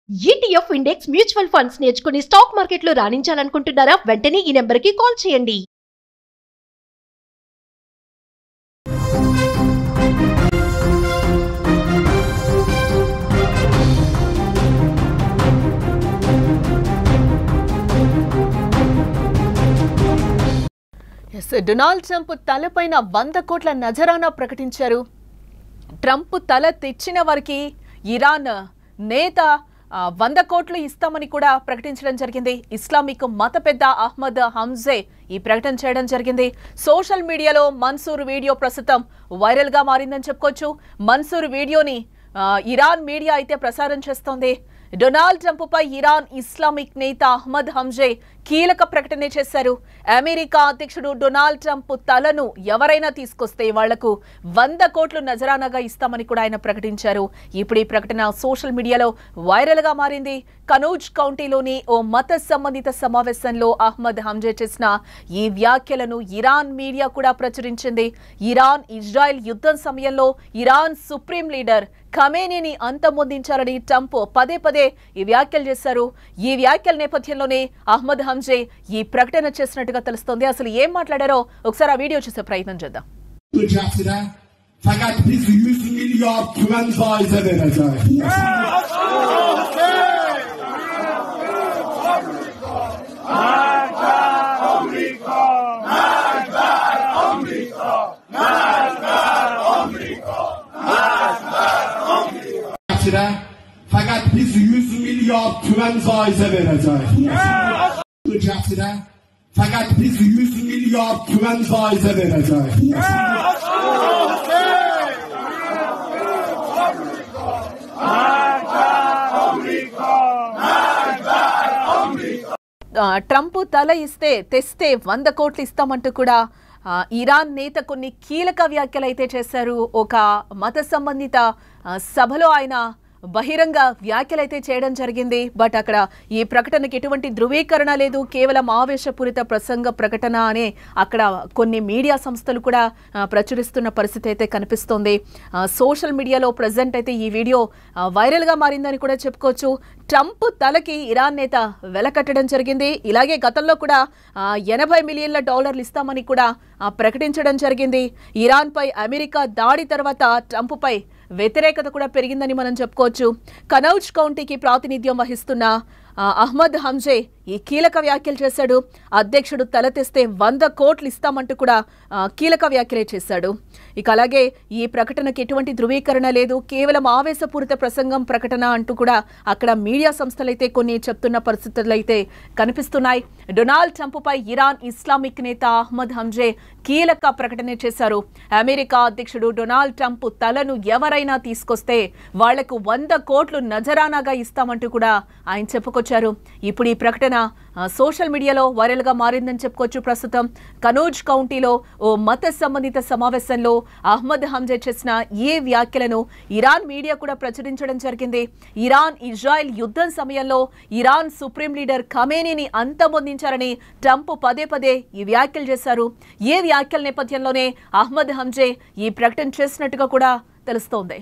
ETF index mutual funds నేర్చుకుని stock మార్కెట్లో రాణించాలనుకుంటున్నారా? వెంటనే ఈ నెంబర్కి కాల్ చేయండి. డొనాల్డ్ ట్రంప్ తలపైన 100 కోట్ల నజరానా ప్రకటించారు. ట్రంప్ తల తెచ్చిన వారికి ఇరాన్ నేత 100 కోట్లు ఇస్తామని కూడా ప్రకటించడం జరిగింది. ఇస్లామిక్ మత పెద్ద అహ్మద్ హంజే ఈ ప్రకటన చేయడం జరిగింది. సోషల్ మీడియాలో మన్సూర్ వీడియో ప్రస్తుతం వైరల్ గా మారిందని చెప్పుకోవచ్చు. మన్సూర్ వీడియోని ఇరాన్ మీడియా అయితే ప్రసారం చేస్తోంది. డొనాల్డ్ ట్రంప్ పై ఇరాన్ ఇస్లామిక్ నేత అహ్మద్ హంజే కీలక ప్రకటన చేశారు. అమెరికా అధ్యక్షుడు డొనాల్డ్ ట్రంప్ తలను ఎవరైనా తీసుకొస్తే వాళ్లకు 100 కోట్లు నజరానాగా ఇస్తామని కూడా ఆయన ప్రకటించారు. ఇప్పుడు ఈ ప్రకటన సోషల్ మీడియాలో వైరల్ గా మారింది. కనౌజ్ కౌంటీలోని ఓ మత సంబంధిత సమావేశంలో అహ్మద్ హంజే చేసిన ఈ వ్యాఖ్యలను ఇరాన్ మీడియా కూడా ప్రచురించింది. ఇరాన్ ఇజ్రాయెల్ యుద్ధం సమయంలో ఇరాన్ సుప్రీం లీడర్ ఖమేనీని అంతమొందించాలని ట్రంప్ పదే పదే ఈ వ్యాఖ్యలు చేశారు. ఈ వ్యాఖ్యల నేపథ్యంలోనే అహ్మద్ హంజే ఈ ప్రకటన చేసినట్టుగా తెలుస్తోంది. అసలు ఏం మాట్లాడారో ఒకసారి ఆ వీడియో చూసే ప్రయత్నం చేద్దాం. Fakat biz 100 milyar tümen faize vereceğiz. Fakat biz 100 milyar tümen faize vereceğiz. Trump తల ఇస్తే తెస్తే 100 కోట్లు ఇస్తామంటూ కూడా ఇరాన్ నేత కొన్ని కీలక వ్యాఖ్యలు అయితే చేశారు. ఒక మత సంబంధిత సభలో ఆయన బహిరంగ వ్యాఖ్యలు అయితే చేయడం జరిగింది. బట్ అక్కడ ఈ ప్రకటనకి ఎటువంటి ధృవీకరణ లేదు, కేవలం ఆవేశపూరిత ప్రకటన అనే అక్కడ కొన్ని మీడియా సంస్థలు కూడా ప్రచురిస్తున్న పరిస్థితి అయితే కనిపిస్తోంది. సోషల్ మీడియాలో ప్రజెంట్ అయితే ఈ వీడియో వైరల్ గా మారిందని కూడా చెప్పుకోవచ్చు. ట్రంప్ తలకి ఇరాన్ నేత వెలకట్టడం జరిగింది. ఇలాగే గతంలో కూడా $80 మిలియన్ల ఇస్తామని కూడా ప్రకటించడం జరిగింది. ఇరాన్ పై అమెరికా దాడి తర్వాత ట్రంప్ పై వ్యతిరేకత కూడా పెరిగిందని మనం చెప్పుకోవచ్చు. కనౌజ్ కౌంటీకి ప్రాతినిధ్యం వహిస్తున్న అహ్మద్ హంజే ఈ కీలక వ్యాఖ్యలు చేశాడు. అధ్యక్షుడు తల తెస్తే 100 కోట్లు ఇస్తామంటూ కూడా కీలక వ్యాఖ్యలే చేశాడు. ఇక అలాగే ఈ ప్రకటనకి ఎటువంటి ధృవీకరణ లేదు, కేవలం ఆవేశపూరిత ప్రకటన అంటూ కూడా అక్కడ మీడియా సంస్థలైతే కొన్ని చెప్తున్న పరిస్థితులు అయితే కనిపిస్తున్నాయి. డొనాల్డ్ ట్రంప్ పై ఇరాన్ ఇస్లామిక్ నేత అహ్మద్ హంజే కీలక ప్రకటన చేశారు. అమెరికా అధ్యక్షుడు డొనాల్డ్ ట్రంప్ తలను ఎవరైనా తీసుకొస్తే వాళ్లకు 100 కోట్లు నజరానాగా ఇస్తామంటూ కూడా ఆయన చెప్పుకొచ్చారు. ఇప్పుడు ఈ ప్రకటన సోషల్ మీడియాలో వైరల్ గా మారిందని చెప్పుకోవచ్చు. ప్రస్తుతం కనౌజ్ కౌంటీలో ఓ మత సంబంధిత సమావేశంలో అహ్మద్ హంజే చేసిన ఏ వ్యాఖ్యలను ఇరాన్ మీడియా కూడా ప్రచురించడం జరిగింది. ఇరాన్ ఇజ్రాయెల్ యుద్ధం సమయంలో ఇరాన్ సుప్రీం లీడర్ ఖమేనీని అంతమొందించారని ట్రంప్ పదే పదే ఈ వ్యాఖ్యలు చేశారు. ఏ వ్యాఖ్యల నేపథ్యంలోనే అహ్మద్ హంజే ఈ ప్రకటన చేసినట్టుగా కూడా తెలుస్తోంది.